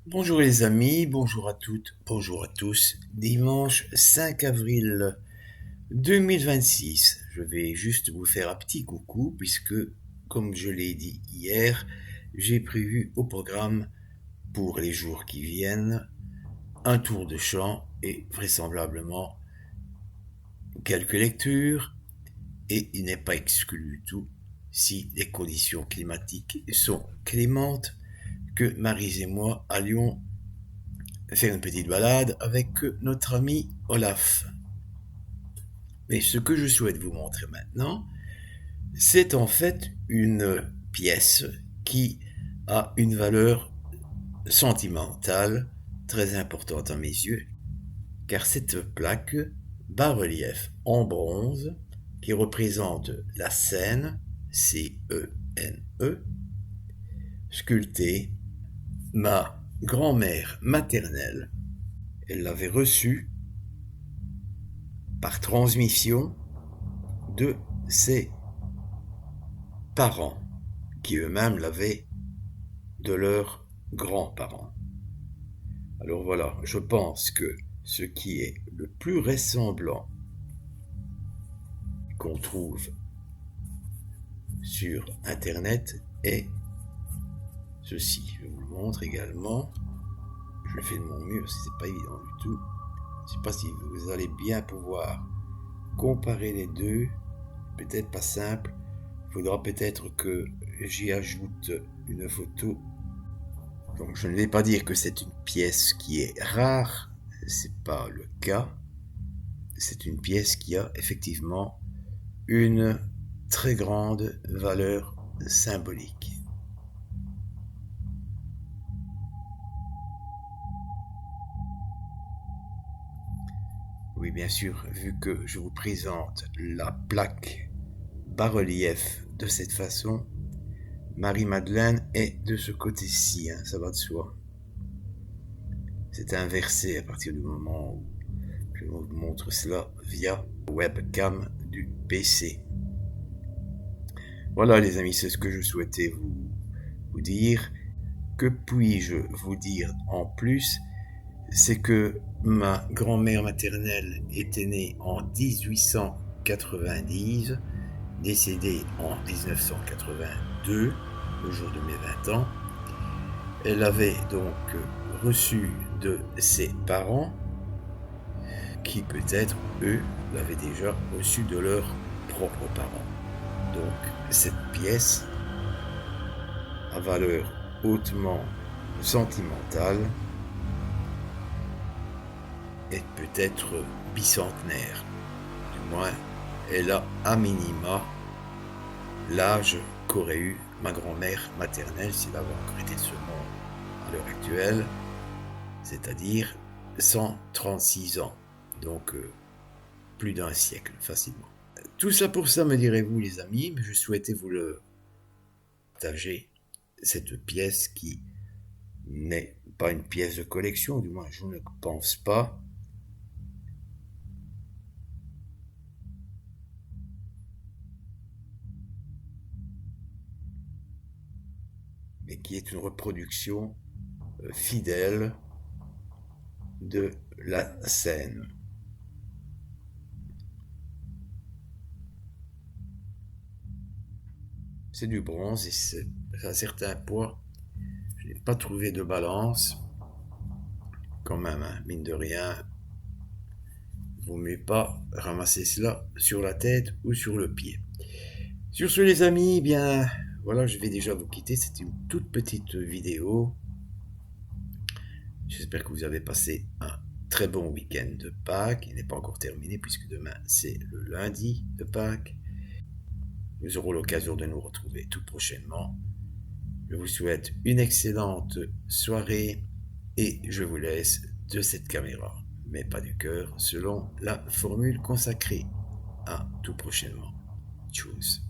Bonjour les amis, bonjour à toutes, bonjour à tous. Dimanche 5 avril 2026. Je vais juste vous faire un petit coucou puisque, comme je l'ai dit hier, j'ai prévu au programme pour les jours qui viennent un tour de chant et vraisemblablement quelques lectures, et il n'est pas exclu du tout, si les conditions climatiques sont clémentes, que Maryse et moi allions faire une petite balade avec notre ami Olaf. Mais ce que je souhaite vous montrer maintenant, c'est en fait une pièce qui a une valeur sentimentale très importante à mes yeux, car cette plaque bas-relief en bronze qui représente la Seine, C-E-N-E, sculptée, ma grand-mère maternelle, elle l'avait reçue par transmission de ses parents, qui eux-mêmes l'avaient de leurs grands-parents. Alors voilà, je pense que ce qui est le plus ressemblant qu'on trouve sur Internet est ceci. Je vous le montre également. Je le fais de mon mieux, c'est pas évident du tout. Je ne sais pas si vous allez bien pouvoir comparer les deux. Peut-être pas simple. Il faudra peut-être que j'y ajoute une photo. Donc je ne vais pas dire que c'est une pièce qui est rare, c'est pas le cas. C'est une pièce qui a effectivement une très grande valeur symbolique. Oui, bien sûr, vu que je vous présente la plaque bas-relief de cette façon, Marie-Madeleine est de ce côté-ci, hein, ça va de soi. C'est inversé à partir du moment où je vous montre cela via webcam du PC. Voilà les amis, c'est ce que je souhaitais vous dire. Que puis-je vous dire en plus? C'est que ma grand-mère maternelle était née en 1890, décédée en 1982, le jour de mes 20 ans. Elle avait donc reçu de ses parents, qui peut-être, eux, l'avaient déjà reçu de leurs propres parents. Donc cette pièce, à valeur hautement sentimentale, est peut-être bicentenaire. Du moins, elle a à minima l'âge qu'aurait eu ma grand-mère maternelle si elle avait encore été de ce monde à l'heure actuelle, c'est-à-dire 136 ans, donc plus d'un siècle facilement. Tout ça pour ça, me direz-vous les amis, mais je souhaitais vous le partager, cette pièce qui n'est pas une pièce de collection, du moins je ne pense pas, mais qui est une reproduction fidèle de la scène. C'est du bronze et c'est à certains poids. Je n'ai pas trouvé de balance. Quand même, hein, mine de rien, vaut mieux pas ramasser cela sur la tête ou sur le pied. Sur ce les amis, bien voilà, je vais déjà vous quitter. C'est une toute petite vidéo. J'espère que vous avez passé un très bon week-end de Pâques. Il n'est pas encore terminé puisque demain c'est le lundi de Pâques. Nous aurons l'occasion de nous retrouver tout prochainement. Je vous souhaite une excellente soirée et je vous laisse de cette caméra, mais pas du cœur, selon la formule consacrée. À tout prochainement. Tchuss.